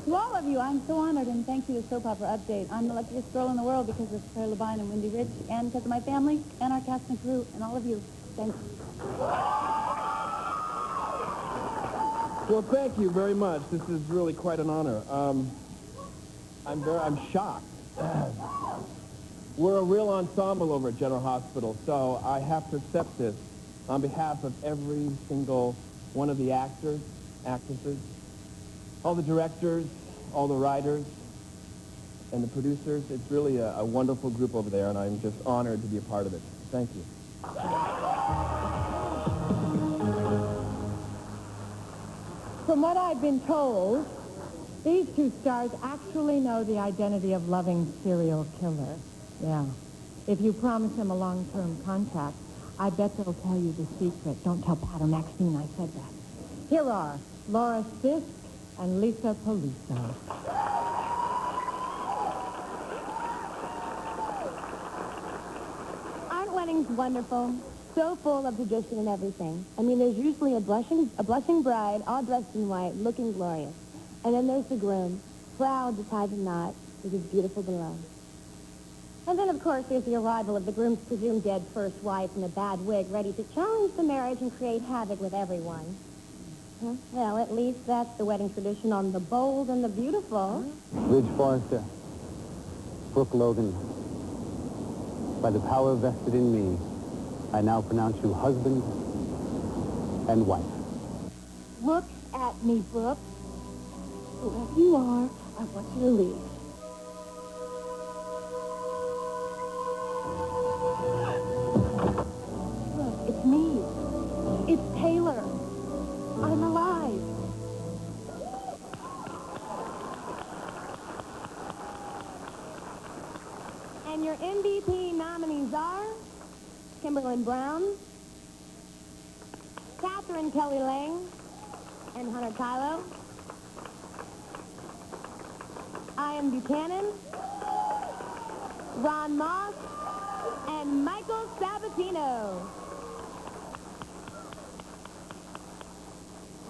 To all of you, I'm so honored, and thank you to Soap Opera Update. I'm the luckiest girl in the world because of Claire Labine and Wendy Rich, and because of my family, and our cast and crew, and all of you. Thanks. Well, thank you very much. This is really quite an honor. I'm shocked. We're a real ensemble over at General Hospital, so I have to accept this on behalf of every single one of the actors, actresses, all the directors, all the writers, and the producers. It's really a wonderful group over there, and I'm just honored to be a part of it. Thank you. From what I've been told, these two stars actually know the identity of loving serial killer. Yeah. If you promise them a long-term contract, I bet they'll tell you the secret. Don't tell Pat or Maxine I said that. Here are Laura Fisk and Lisa Poliso. Aren't weddings wonderful? So full of tradition and everything. I mean, there's usually a blushing bride, all dressed in white, looking glorious. And then there's the groom, proud to tie the knot with his beautiful beloved. And then, of course, there's the arrival of the groom's presumed dead first wife in a bad wig, ready to challenge the marriage and create havoc with everyone. Huh? Well, at least that's the wedding tradition on The Bold and the Beautiful. Ridge Forrester, Brooke Logan, by the power vested in me, I now pronounce you husband and wife. Look at me, Brooke. Whoever you are, I want you to leave. Look, it's me. It's Taylor. I'm alive. And your MVP nominees are Kimberlyn Brown, Catherine Kelly Lang, and Hunter Kylo. Ian Buchanan, Ron Moss, and Michael Sabatino.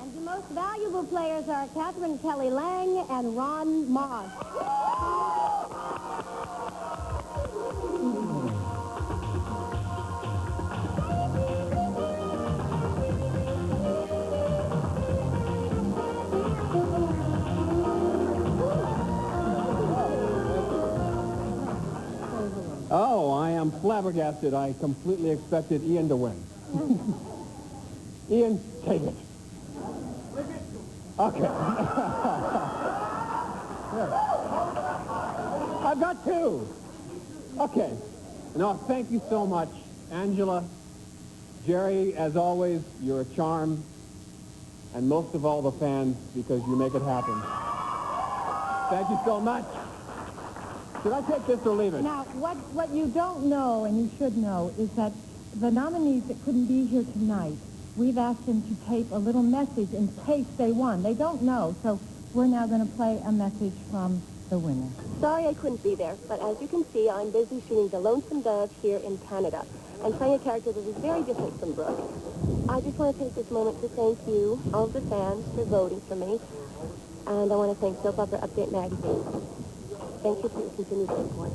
And the most valuable players are Catherine Kelly Lang and Ron Moss. Oh, I am flabbergasted. I completely expected Ian to win. Ian, take it. Okay. I've got two. Okay. No, thank you so much, Angela. Jerry, as always, you're a charm. And most of all, the fans, because you make it happen. Thank you so much. Should I take this or leave it? Now, what you don't know, and you should know, is that the nominees that couldn't be here tonight, we've asked them to tape a little message in case they won. They don't know, so we're now going to play a message from the winner. Sorry I couldn't be there, but as you can see, I'm busy shooting The Lonesome Dove here in Canada and playing a character that is very different from Brooke. I just want to take this moment to thank you, all of the fans, for voting for me, and I want to thank Soap Opera Update magazine. Thank you for your continued support.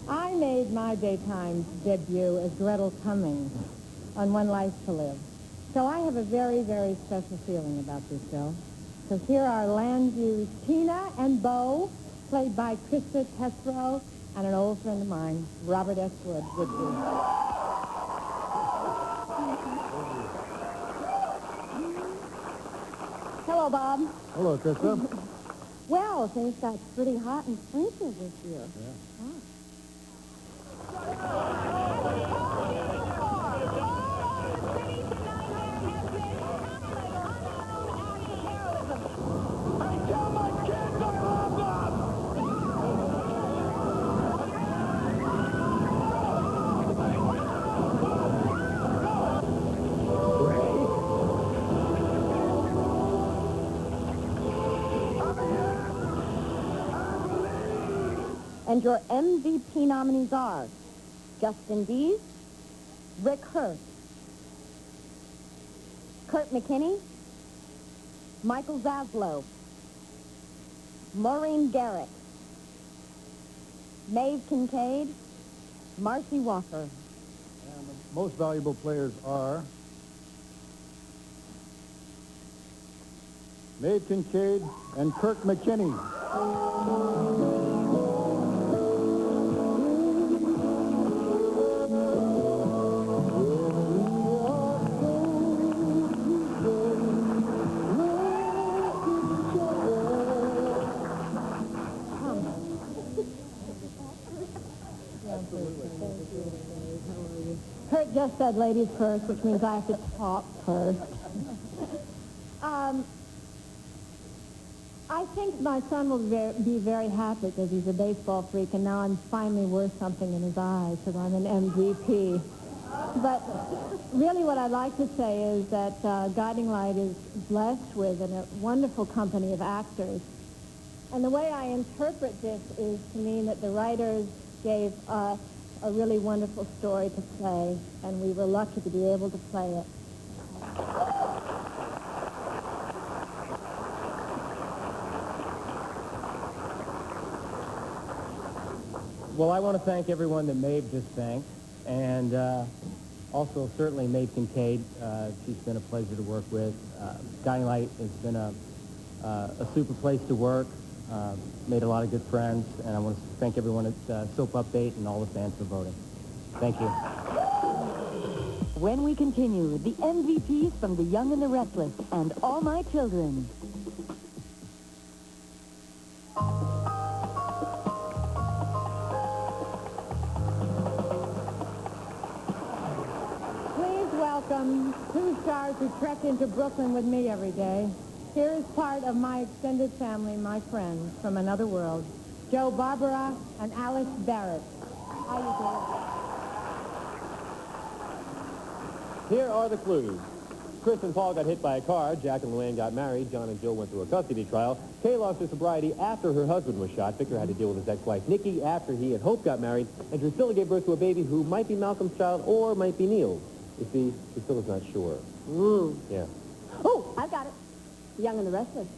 I made my daytime debut as Gretel Cummings on One Life to Live. So I have a very, very special feeling about this show. So here are Landview's Tina and Bo, played by Krista Tessero, and an old friend of mine, Robert S. Wood. Hello, Bob. Hello, Krista. Well, things got pretty hot in Springfield this year. Yeah. And your MVP nominees are Justin Dees, Rick Hurst, Kurt McKinney, Michael Zaslow, Maureen Garrett, Maeve Kincaid, Marcy Walker. And the most valuable players are Maeve Kincaid and Kirk McKinney. Kurt just said ladies first, which means I have to talk first. I think my son will be very happy because he's a baseball freak, and now I'm finally worth something in his eyes because I'm an MVP. But really what I'd like to say is that Guiding Light is blessed with a wonderful company of actors. And the way I interpret this is to mean that the writers gave us a really wonderful story to play, and we were lucky to be able to play it. Well, I want to thank everyone that Maeve just thanked, and also certainly Maeve Kincaid. She's been a pleasure to work with. Guiding Light has been a super place to work, made a lot of good friends, and I want to thank everyone at Soap Update and all the fans for voting. Thank you. When we continue, the MVPs from The Young and the Restless and All My Children. Please welcome two stars who trek into Brooklyn with me every day. Here is part of my extended family, my friends from another world, Joe Barbara and Alice Barrett. How you doing? Here are the clues. Chris and Paul got hit by a car. Jack and Luann got married. John and Jill went through a custody trial. Kay lost her sobriety after her husband was shot. Victor had to deal with his ex-wife, Nikki, after he and Hope got married. And Drusilla gave birth to a baby who might be Malcolm's child or might be Neil's. You see, Drusilla's not sure. Ooh. Yeah. Oh, I've got it. Young and the Restless.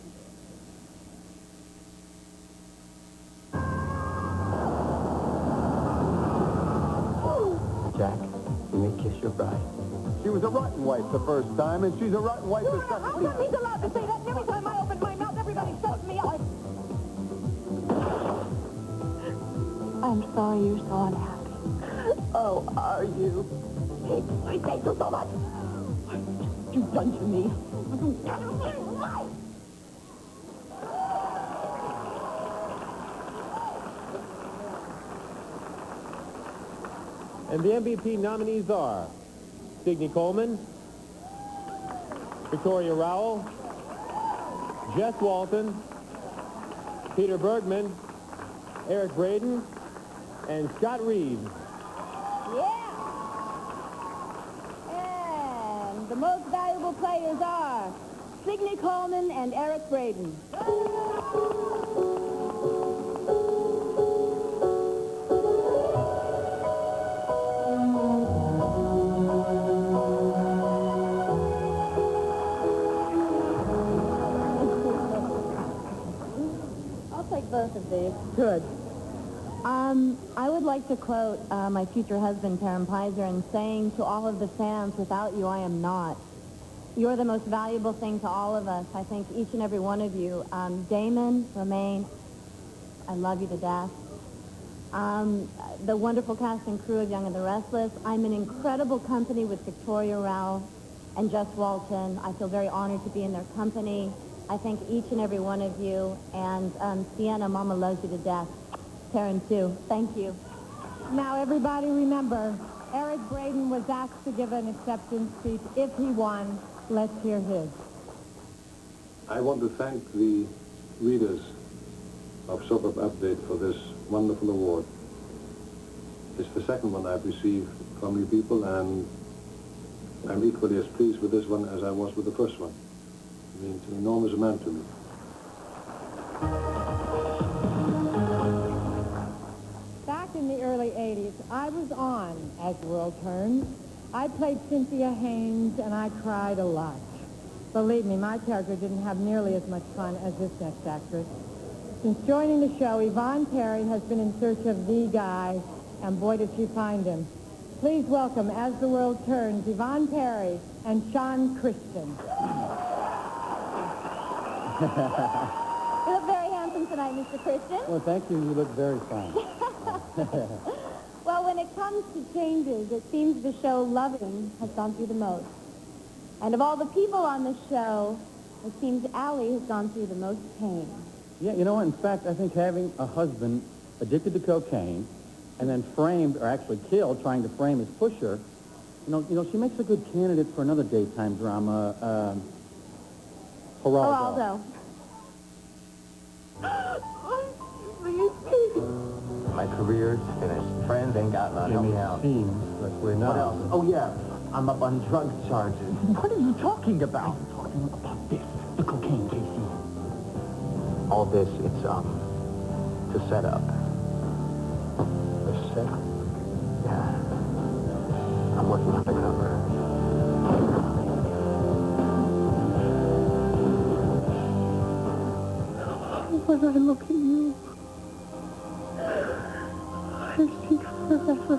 Jack, you may kiss your bride. She was a rotten wife the first time, and she's a rotten wife the second time. He's allowed to say that, and every time I open my mouth, everybody shuts me up. I'm sorry you're so unhappy. Oh, are you? I thank you so much. What you've done to me. And the MVP nominees are Signe Coleman, Victoria Rowell, Jess Walton, Peter Bergman, Eric Braden, and Scott Reeves. Yeah. And the most valuable players are Signe Coleman and Eric Braden. I'll take both of these. Good. I would like to quote my future husband, Taryn Pizer, in saying to all of the fans, without you, I am not. You're the most valuable thing to all of us. I think each and every one of you. Damon, Romaine, I love you to death. The wonderful cast and crew of Young and the Restless. I'm in incredible company with Victoria Rowell and Jess Walton. I feel very honored to be in their company. I thank each and every one of you. And Sienna, Mama loves you to death. Taryn, too. Thank you. Now, everybody remember, Eric Braden was asked to give an acceptance speech. If he won, let's hear his. I want to thank the readers of Soap Update for this wonderful award. It's the second one I've received from you people, and I'm equally as pleased with this one as I was with the first one. It means an enormous amount to me. back in the early 80s, I was on As the World Turns. I played Cynthia Haynes, and I cried a lot. Believe me, my character didn't have nearly as much fun as this next actress. Since joining the show, Yvonne Perry has been in search of the guy, and boy did she find him. Please welcome, As the World Turns, Yvonne Perry and Sean Christian. You look very handsome tonight, Mr. Christian. Well, thank you. You look very fine. Well, when it comes to changes, it seems the show Loving has gone through the most. And of all the people on the show, it seems Allie has gone through the most pain. Yeah, you know, in fact, I think having a husband addicted to cocaine and then framed, or actually killed, trying to frame his pusher, you know, she makes a good candidate for another daytime drama, Geraldo. My career's finished. Friends ain't got none. Help me out. Seems like we're What else? Oh, yeah. I'm up on drug charges. What are you talking about? I'm talking about this, the cocaine, Casey. All this, it's, to set up. The set up? Yeah. I'm working undercover. When I look at you, I see forever.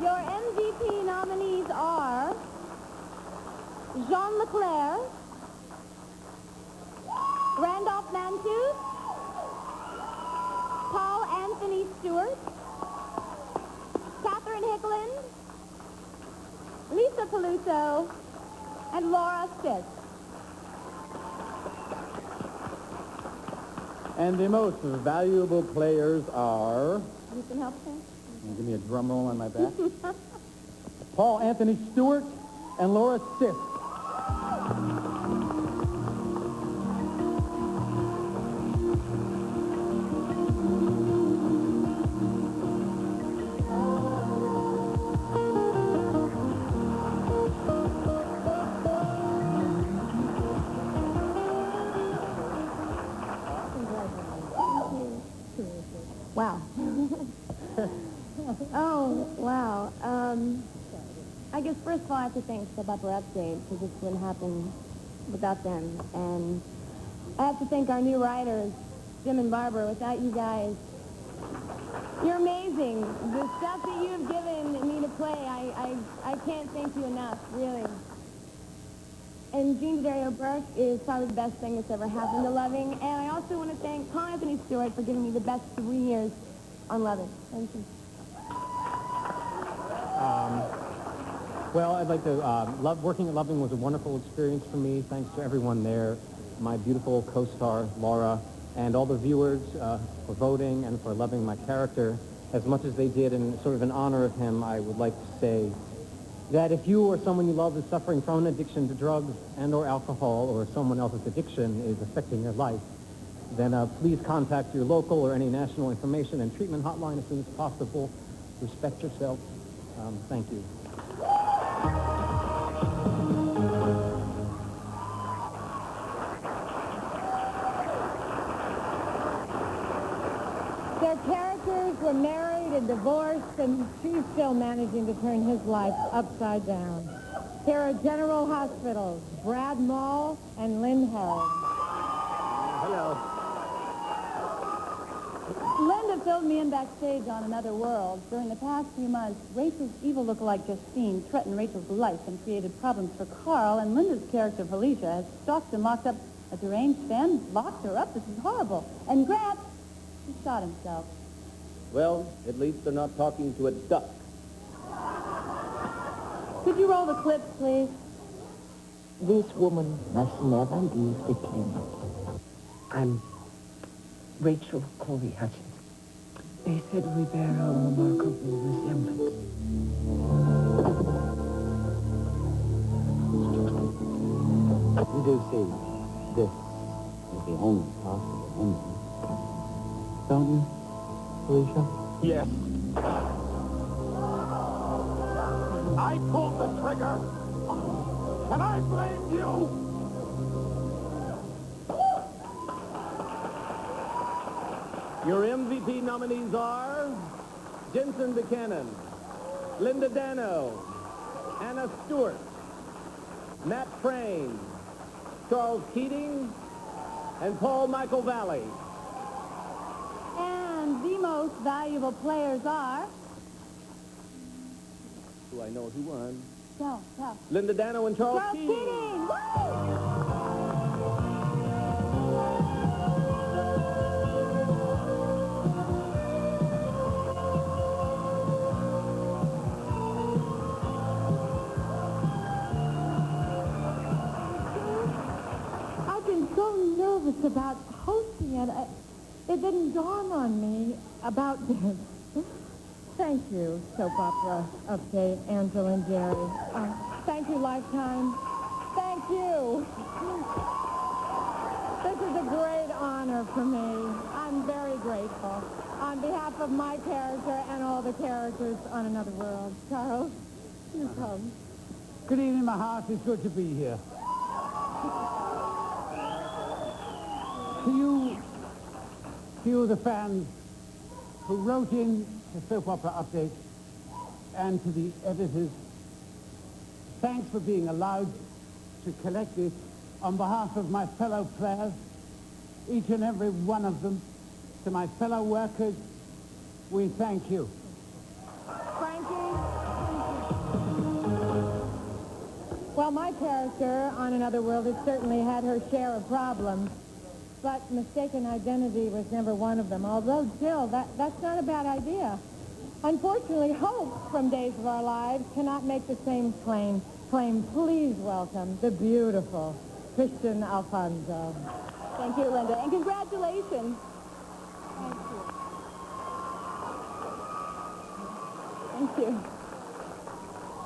Your MVP nominees are Jean Leclerc, Randolph Mantus, Paul Anthony Stewart, Catherine Hickland, Lisa Peluso, and Laura Stitz. And the most valuable players are... You can help him? Give me a drum roll on my back. Paul Anthony Stewart and Laura Stitz. Wow. Oh, wow. I guess first of all I have to thank Soap Opera Update because this wouldn't happen without them. And I have to thank our new writers, Jim and Barbara. Without you guys, you're amazing. The stuff that you've given me to play, I can't thank you enough, really. And Jean Dario Burke is probably the best thing that's ever happened to Loving. And I also want to thank Paul Anthony Stewart for giving me the best 3 years on Loving. Thank you. Well, I'd like to, working at Loving was a wonderful experience for me. Thanks to everyone there, my beautiful co-star, Laura, and all the viewers for voting and for loving my character as much as they did. And sort of in honor of him, I would like to say that if you or someone you love is suffering from an addiction to drugs and or alcohol, or someone else's addiction is affecting their life, then please contact your local or any national information and treatment hotline as soon as possible. Respect yourself. Thank you. Their characters were married and divorced, and she's still managing to turn his life upside down. Here are General Hospitals, Brad Mall and Lynn Herring. Hello. Linda filled me in backstage on Another World. During the past few months, Rachel's evil lookalike Justine threatened Rachel's life and created problems for Carl, and Linda's character Felicia has stalked and locked up a deranged fan, locked her up. This is horrible. And Grant, he shot himself. Well, at least they're not talking to a duck. Could you roll the clips, please? This woman must never leave the clinic. I'm Rachel Corey Hutchins. They said we bear a remarkable resemblance. You do see this is the only possible ending. Don't you, Felicia? Yes. I pulled the trigger. And I blame you! Your MVP nominees are Jensen Buchanan, Linda Dano, Anna Stewart, Matt Frame, Charles Keating, and Paul Michael Valley. And the most valuable players are... Do I know who won? No. Linda Dano and Charles Charles Keating. Keating! Woo! I've been so nervous about hosting it. It didn't dawn on me about this. Thank you, Soap Opera Update, Angela and Jerry. Thank you, Lifetime. Thank you. This is a great honor for me. I'm very grateful. On behalf of my character and all the characters on Another World. Charles, you come. Good evening, my heart. It's good to be here. To you, the fans who wrote in to Soap Opera Update and to the editors, thanks for being allowed to collect it on behalf of my fellow players, each and every one of them. To my fellow workers, we thank you. Frankie? Well, my character on Another World has certainly had her share of problems, but mistaken identity was never one of them. Although, Jill, that's not a bad idea. Unfortunately, Hope from Days of Our Lives cannot make the same claim. Please welcome the beautiful Christian Alfonso. Thank you, Linda, and congratulations. Thank you.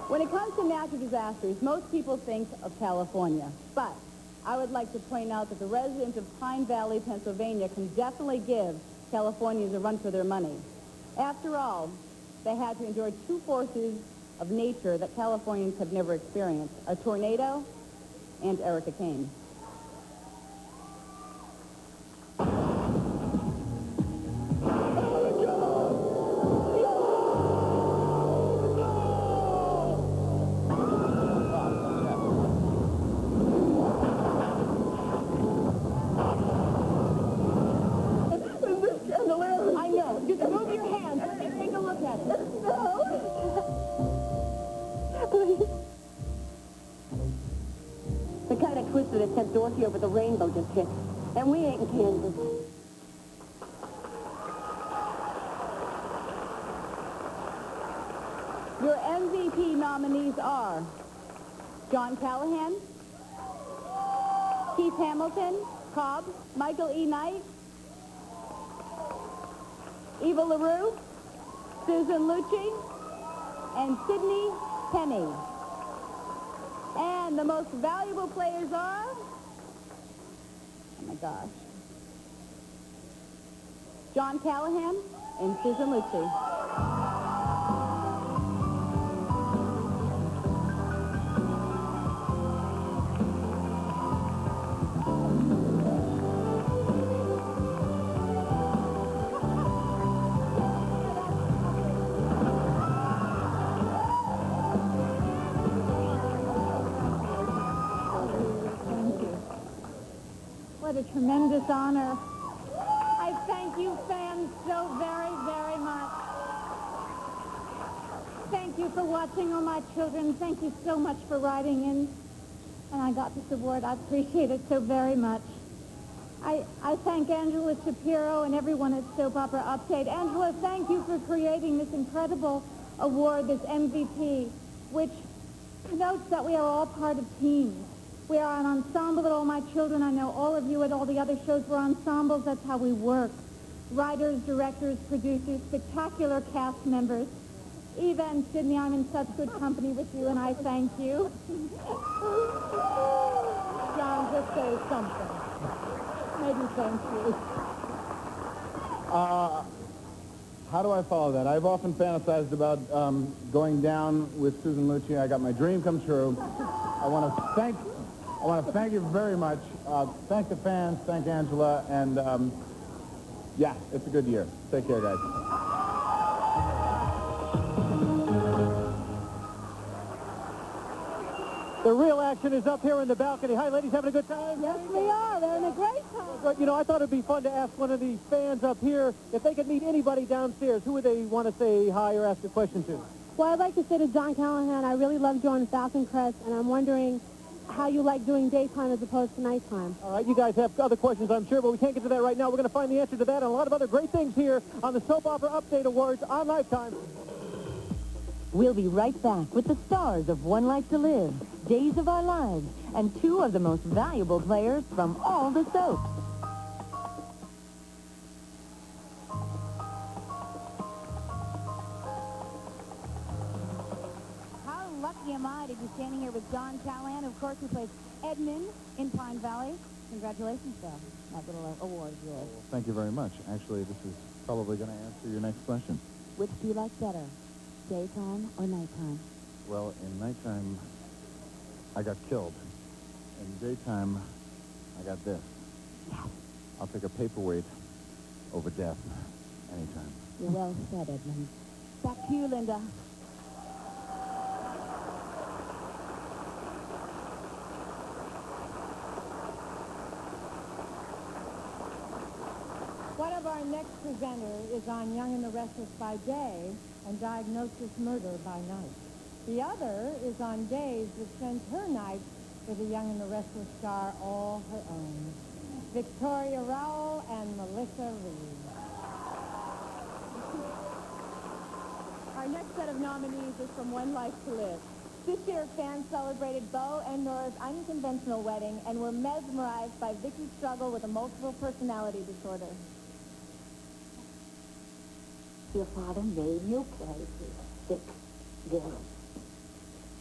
When it comes to natural disasters, most people think of California. But I would like to point out that the residents of Pine Valley, Pennsylvania can definitely give Californians a run for their money. After all, they had to endure two forces of nature that Californians have never experienced, a tornado and Erica Kane. I know. Just move your hands and take a look at it. The kind of twister that sent Dorothy over the rainbow just hit. And we ain't in Kansas. Your MVP nominees are John Callahan, Keith Hamilton, Cobb, Michael E. Knight, Eva LaRue, Susan Lucci, and Sidney Penny. And the most valuable players are, oh my gosh, John Callahan and Susan Lucci. What a tremendous honor. I thank you fans so very, very much. Thank you for watching, all my children. Thank you so much for writing in. And I got this award. I appreciate it so very much. I thank Angela Shapiro and everyone at Soap Opera Update. Angela, thank you for creating this incredible award, this MVP, which connotes that we are all part of teams. We are an ensemble at All My Children. I know all of you at all the other shows were ensembles. That's how we work. Writers, directors, producers, spectacular cast members. Eva and Sydney, I'm in such good company with you, and I thank you. John, just say something. Maybe thank you. How do I follow that? I've often fantasized about going down with Susan Lucci. I got my dream come true. I want to thank you very much. Thank the fans, thank Angela, and yeah, it's a good year. Take care, guys. The real action is up here in the balcony. Hi, ladies, having a good time? Yes, we are. They're having a great time. But, you know, I thought it'd be fun to ask one of these fans up here if they could meet anybody downstairs. Who would they want to say hi or ask a question to? Well, I'd like to say to John Callahan, I really love you on Falcon Crest, and I'm wondering how you like doing daytime as opposed to nighttime. All right, you guys have other questions, I'm sure, but we can't get to that right now. We're going to find the answer to that and a lot of other great things here on the Soap Opera Update Awards on Lifetime. We'll be right back with the stars of One Life to Live, Days of Our Lives, and two of the most valuable players from all the soaps. How lucky am I to be standing here with John Callahan, of course, who plays Edmund in Pine Valley. Congratulations, Phil. That little award of yours. Thank you very much. Actually, this is probably going to answer your next question. Which do you like better, daytime or nighttime? Well, in nighttime, I got killed. In daytime, I got this. I'll take a paperweight over death anytime. You're well said, Edmund. Back to you, Linda. One of our next presenters is on Young and the Restless by day and Diagnosis Murder by night. The other is on days that spends her nights with a Young and the Restless star all her own. Victoria Rowell and Melissa Reed. Our next set of nominees is from One Life to Live. This year, fans celebrated Bo and Nora's unconventional wedding and were mesmerized by Vicky's struggle with a multiple personality disorder. Your father made you play his sick villain.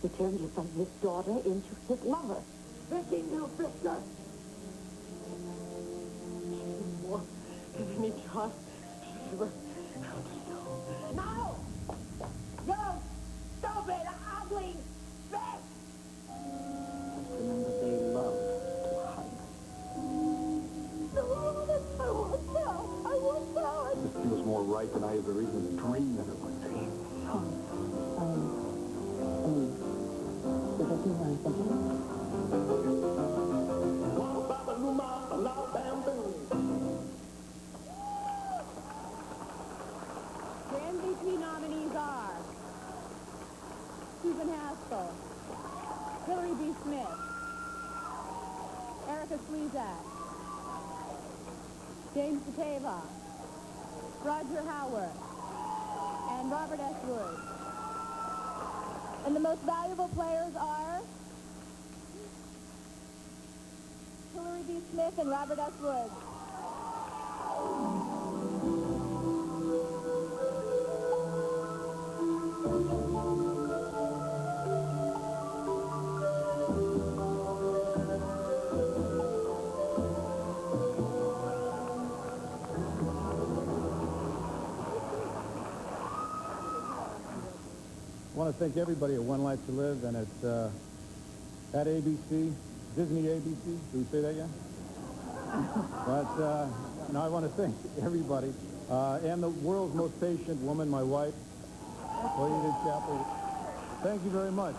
He turned you from his daughter into his lover. Vicky, you Victor! She's more than any child she's ever held to know. No! You stupid, ugly bitch! Remember, they love to hug. No, I won't tell. I won't tell. This feels more right than I ever even dreamed that it would be. Does that mean anything? The MVP nominees are Susan Haskell, Hillary B. Smith, Erica Slezak, James Pateva, Roger Howard, and Robert S. Wood. And the most valuable players are Hillary B. Smith and Robert S. Wood. I want to thank everybody at One Life to Live and at ABC, Disney ABC. Did we say that yet? But no, I want to thank everybody and the world's most patient woman, my wife, Lady Chapel. Thank you very much.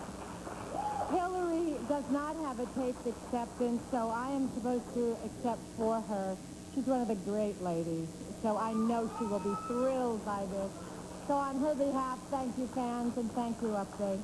Hillary does not have a taped acceptance, so I am supposed to accept for her. She's one of the great ladies, so I know she will be thrilled by this. So on her behalf, thank you, fans, and thank you, Update.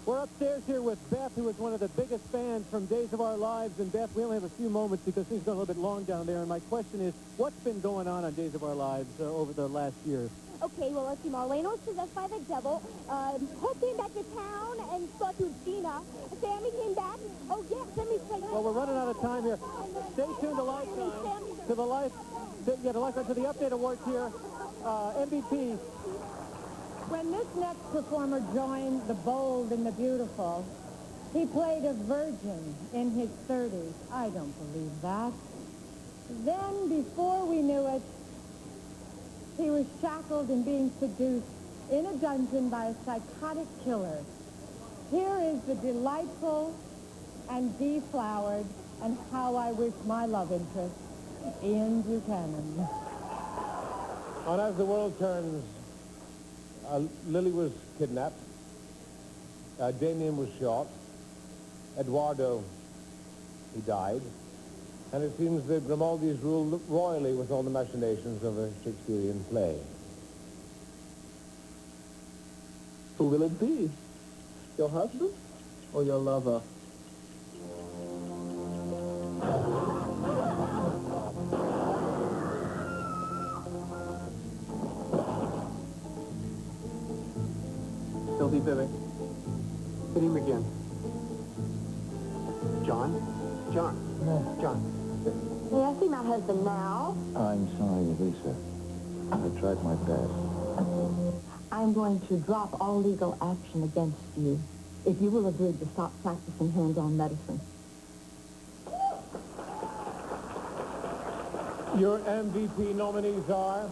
We're upstairs here with Beth, who is one of the biggest fans from Days of Our Lives. And Beth, we only have a few moments because things got a little bit long down there. And my question is, what's been going on Days of Our Lives over the last year? Okay, well, let's see. Marlene was possessed by the devil. Hope came back to town and spoke to Gina. Sammy came back. Oh, yeah, Sammy's pregnant. Well, we're running out of time here. Stay tuned to Lifetime, to the Lifetime, to the Update Awards here. MVP. When this next performer joined the bold and the beautiful, he played a virgin in his 30s. I don't believe that. Then, before we knew it, he was shackled and being seduced in a dungeon by a psychotic killer. Here is the delightful, and deflowered, and how I wish my love interest, Ian Buchanan. On As the World Turns, Lily was kidnapped. Damien was shot. Eduardo, he died. And it seems that Grimaldi's ruled royally with all the machinations of a Shakespearean play. Who will it be? Your husband or your lover? Sylvie Vivek. Hit him again. John? John. May I see my husband now? I'm sorry, Lisa. I tried my best. I'm going to drop all legal action against you if you will agree to stop practicing hands-on medicine. Your MVP nominees are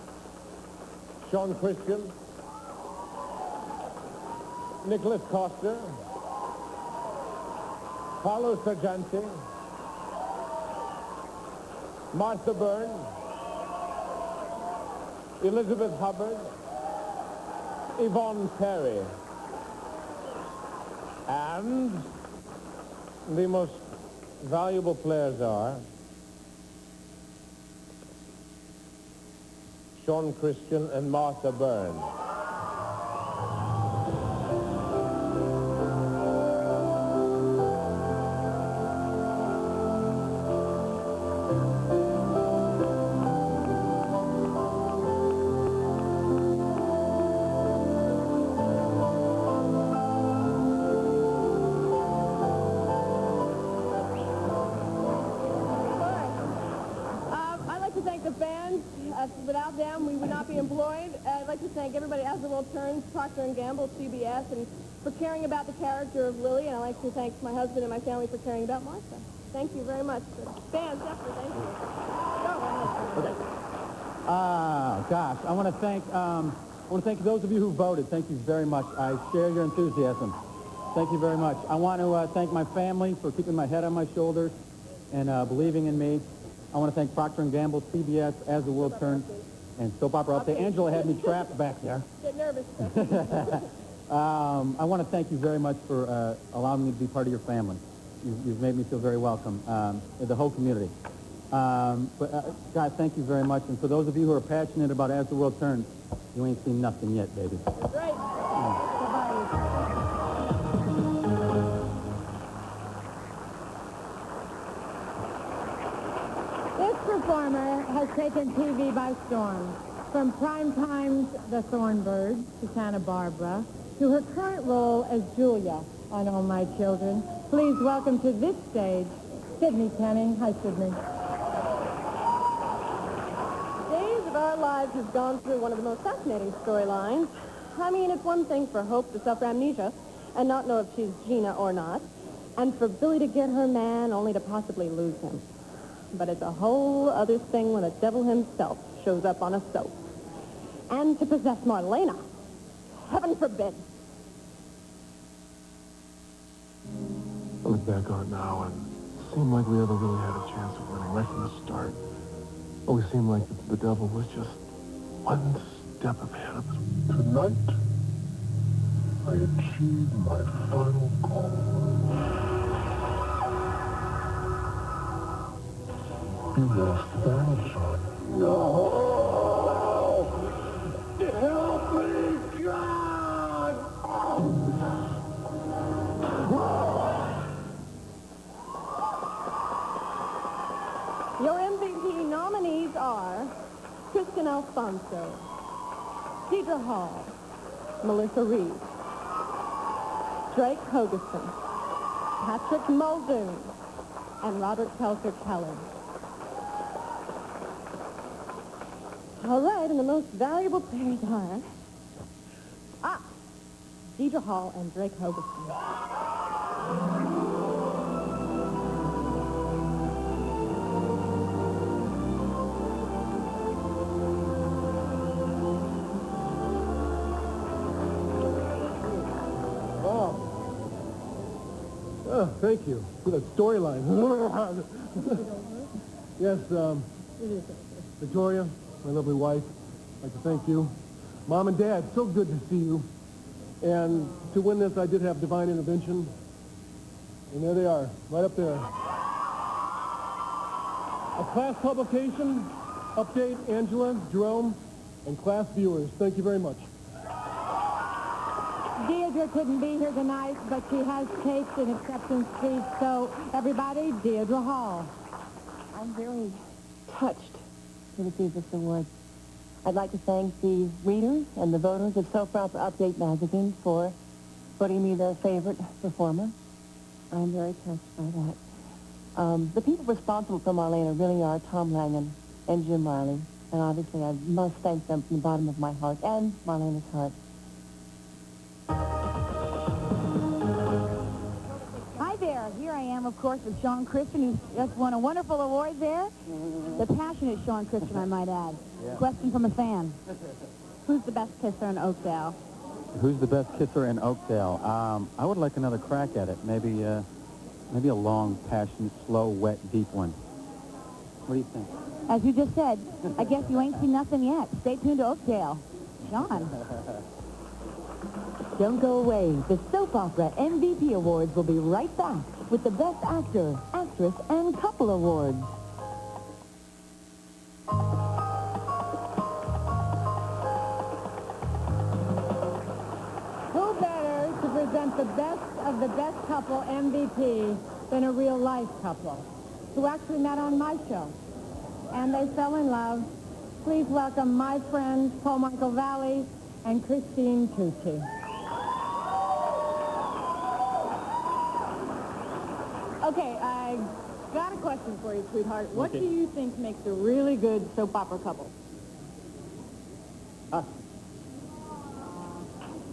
Sean Christian, Nicholas Coster, Paolo Sargenti, Martha Byrne, Elizabeth Hubbard, Yvonne Perry, and the most valuable players are Sean Christian and Martha Byrne. Without them, we would not be employed. I'd like to thank everybody at As the World Turns, Procter & Gamble, CBS, and for caring about the character of Lily. And I'd like to thank my husband and my family for caring about Martha. Thank you very much. Fans, definitely, thank you. Go ahead. Gosh, I want to thank those of you who voted. Thank you very much. I share your enthusiasm. Thank you very much. I want to thank my family for keeping my head on my shoulders and believing in me. I want to thank Procter & Gamble, CBS, As the World Turns, and Soap Opera Update. Angela had me trapped back there. Get nervous. I want to thank you very much for allowing me to be part of your family. You've made me feel very welcome, the whole community. God, thank you very much. And for those of you who are passionate about As the World Turns, you ain't seen nothing yet, baby. Great. Performer has taken TV by storm. From Primetime's The Thornbirds to Santa Barbara to her current role as Julia on All My Children, please welcome to this stage, Sydney Canning. Hi, Sydney. Days of Our Lives has gone through one of the most fascinating storylines. I mean, it's one thing for Hope to suffer amnesia and not know if she's Gina or not, and for Billy to get her man only to possibly lose him. But it's a whole other thing when the devil himself shows up on a soap. And to possess Marlena. Heaven forbid. I look back on it now, and it seemed like we never really had a chance of winning right from the start. Always seemed like the devil was just one step ahead of us. Tonight, I achieved my final goal. You lost the battle, John. No! Help me, God! Your MVP nominees are Kristen Alfonso, Deidre Hall, Melissa Reed, Drake Hogerson, Patrick Muldoon, and Robert Pelker Kelly. All right, and the most valuable pairs are... Deidre Hall and Drake Hogerson. Oh, thank you for that storyline. Yes, Victoria, my lovely wife, I'd like to thank you. Mom and Dad, so good to see you. And to win this, I did have divine intervention. And there they are, right up there. A class publication, update, Angela, Jerome, and class viewers. Thank you very much. Deirdre couldn't be here tonight, but she has taped an acceptance speech. So, everybody, Deirdre Hall. I'm very touched to receive this award. I'd like to thank the readers and the voters of Soap Opera Update magazine for voting me their favorite performer. I'm very touched by that. The people responsible for Marlena really are Tom Langan and Jim Riley. And obviously, I must thank them from the bottom of my heart and Marlena's heart. Hi there. Here I am, of course, with Sean Christian, who's just won a wonderful award there. The passionate Sean Christian, I might add. Yeah. Question from a fan. Who's the best kisser in Oakdale? Who's the best kisser in Oakdale? I would like another crack at it. Maybe a long, passionate, slow, wet, deep one. What do you think? As you just said, I guess you ain't seen nothing yet. Stay tuned to Oakdale. Sean. Don't go away. The Soap Opera MVP Awards will be right back with the Best Actor, Actress, and Couple Awards. Who better to present the best of the best couple MVP than a real-life couple who actually met on my show. And they fell in love. Please welcome my friends, Paul Michael Valley and Christine Tucci. Okay, I got a question for you, sweetheart. What do you think makes a really good soap opera couple? Us.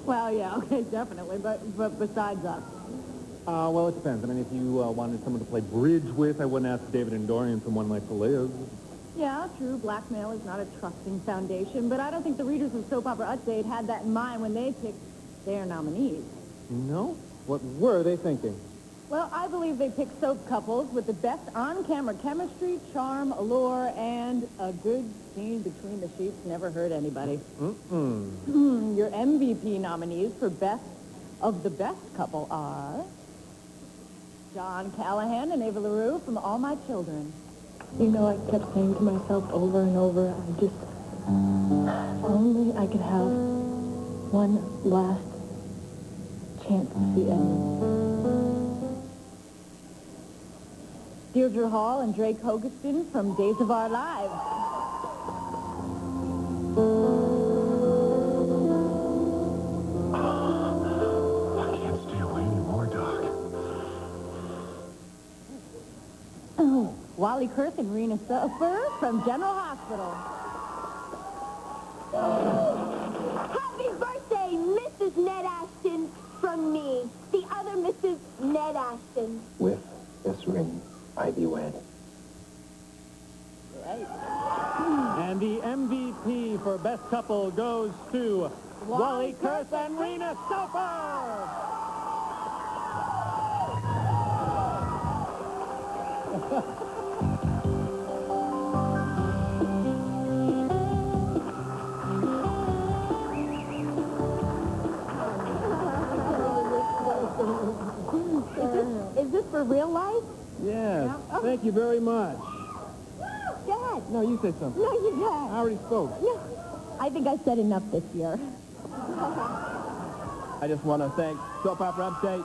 Well, yeah, okay, definitely, but besides us. Well, it depends. I mean, if you wanted someone to play bridge with, I wouldn't ask David and Dorian from One Life to Live. Yeah, true, blackmail is not a trusting foundation, but I don't think the readers of Soap Opera Update had that in mind when they picked their nominees. No? What were they thinking? Well, I believe they picked soap couples with the best on-camera chemistry, charm, allure, and a good scene between the sheets never hurt anybody. Your MVP nominees for best of the best couple are John Callahan and Ava LaRue from All My Children. You know, I kept saying to myself over and over, if only I could have one last chance to see Eddie. Deirdre Hall and Drake Hogeston from Days of Our Lives. I can't stay away anymore, Doc. Wally Kurth and Rena Sofer from General Hospital. Happy birthday, Mrs. Ned Ashton, from me, the other Mrs. Ned Ashton. With this ring, I be wed. And the MVP for best couple goes to Wally Kurth and Rena Sofer. Is this for real life? Yes. Thank you very much. Go ahead. No, you say something. No, you I can't. already spoke. No. I think I said enough this year. I just want to thank Soap Opera Update,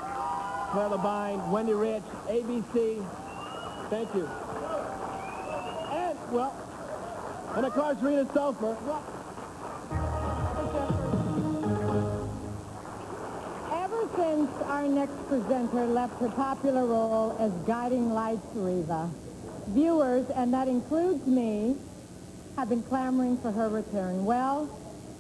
Claire Labine, Wendy Rich, ABC. Thank you. And, well, and of course, Rena Sofer. Ever since our next presenter left her popular role as Guiding Lights Reva, viewers, and that includes me, have been clamoring for her return. Well,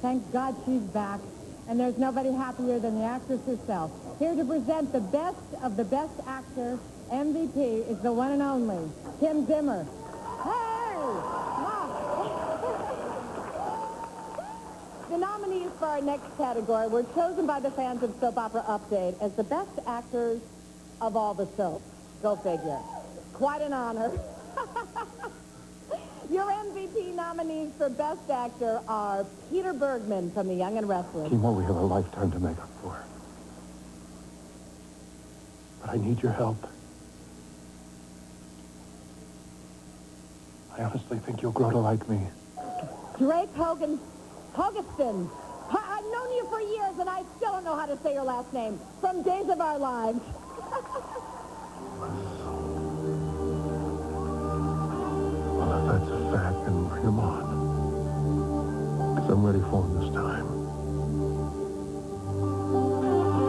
thank God she's back, and there's nobody happier than the actress herself. Here to present the best of the best actor, MVP, is the one and only Kim Zimmer. Hey! The nominees for our next category were chosen by the fans of Soap Opera Update as the best actors of all the soaps. Go figure. Quite an honor. Your MVP nominees for Best Actor are Peter Bergman from The Young and Restless. Kimo, we have a lifetime to make up for. But I need your help. I honestly think you'll grow to like me. Drake Hogestyn. I've known you for years, and I still don't know how to say your last name. From Days of Our Lives. Well, if that's a fact, then bring him on. Because I'm ready for him this time.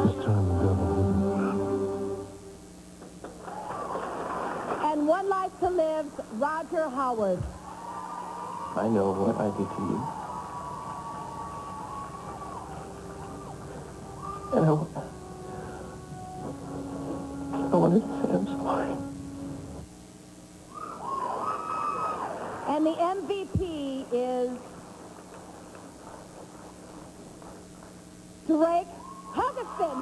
This time the devil didn't win. And One Life to Live, Roger Howard. I know what I did to you. And I wanted to say I'm sorry. And the MVP is Drake Hogestyn.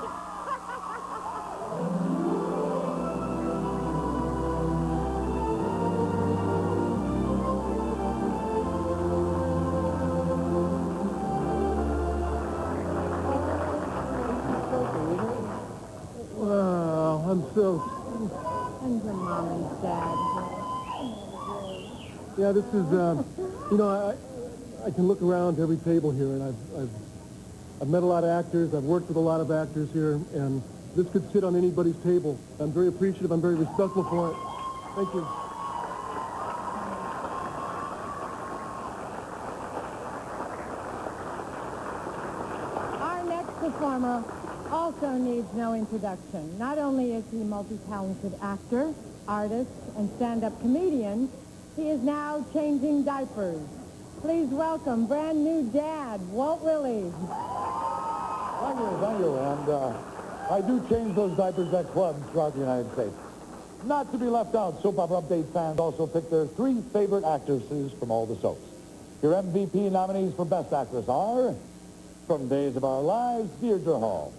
Wow, I'm so... And your mom and dad. Yeah, this is, you know, I can look around to every table here, and I've met a lot of actors. I've worked with a lot of actors here, and this could sit on anybody's table. I'm very appreciative. I'm very respectful for it. Thank you. Our next performer also needs no introduction. Not only is he a multi-talented actor, artist, and stand-up comedian, he is now changing diapers. Please welcome brand new dad, Walt Willey. Thank you. And I do change those diapers at clubs throughout the United States. Not to be left out, Soap Opera Update fans also picked their 3 favorite actresses from all the soaps. Your MVP nominees for Best Actress are, from Days of Our Lives, Deirdre Hall.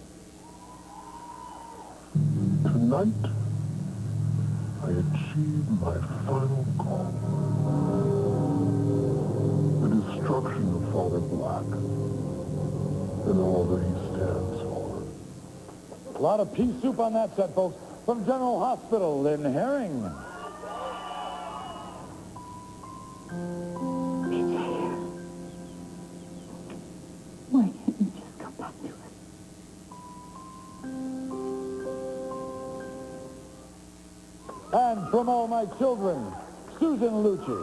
Tonight, I achieved my final goal. The destruction of Father Black and all that he stands for. A lot of pea soup on that set, folks. From General Hospital in Herring. Why can't you just come back to us? And from all my children, Susan Lucci.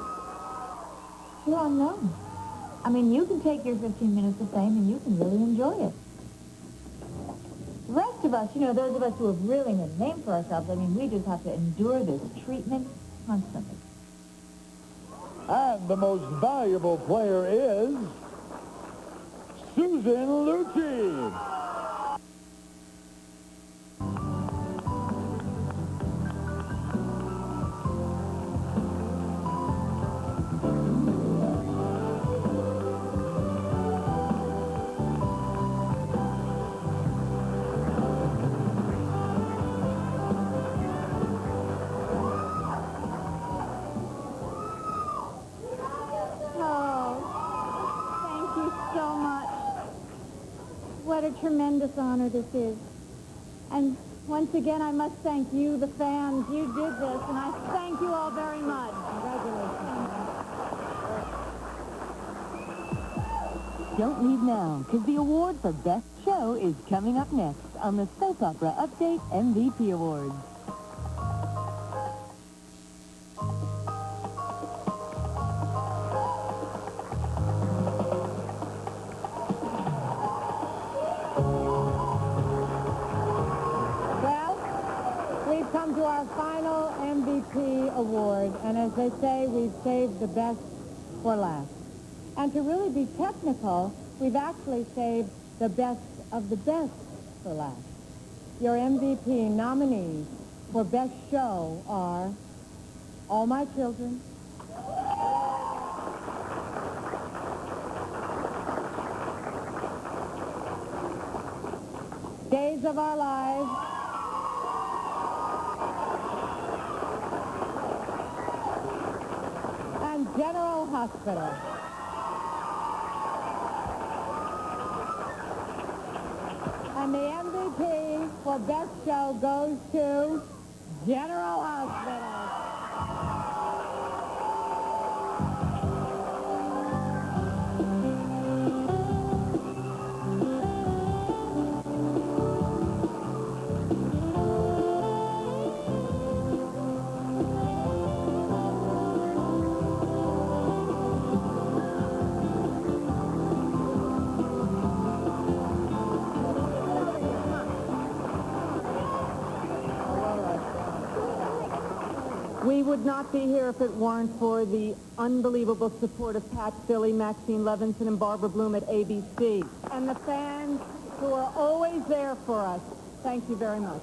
You're unknown. I mean, you can take your 15 minutes of fame and you can really enjoy it. The rest of us, you know, those of us who have really made a name for ourselves, I mean, we just have to endure this treatment constantly. And the most valuable player is Susan Lucci. What a tremendous honor this is. And once again, I must thank you, the fans. You did this, and I thank you all very much. Congratulations. Don't leave now, because the award for Best Show is coming up next on the Soap Opera Update MVP Awards. We've come to our final MVP award, and as they say, we've saved the best for last. And to really be technical, we've actually saved the best of the best for last. Your MVP nominees for Best Show are All My Children, Days of Our Lives, General Hospital. And the MVP for Best Show goes to General Hospital. We would not be here if it weren't for the unbelievable support of Pat Philly, Maxine Levinson, and Barbara Bloom at ABC. And the fans who are always there for us. Thank you very much.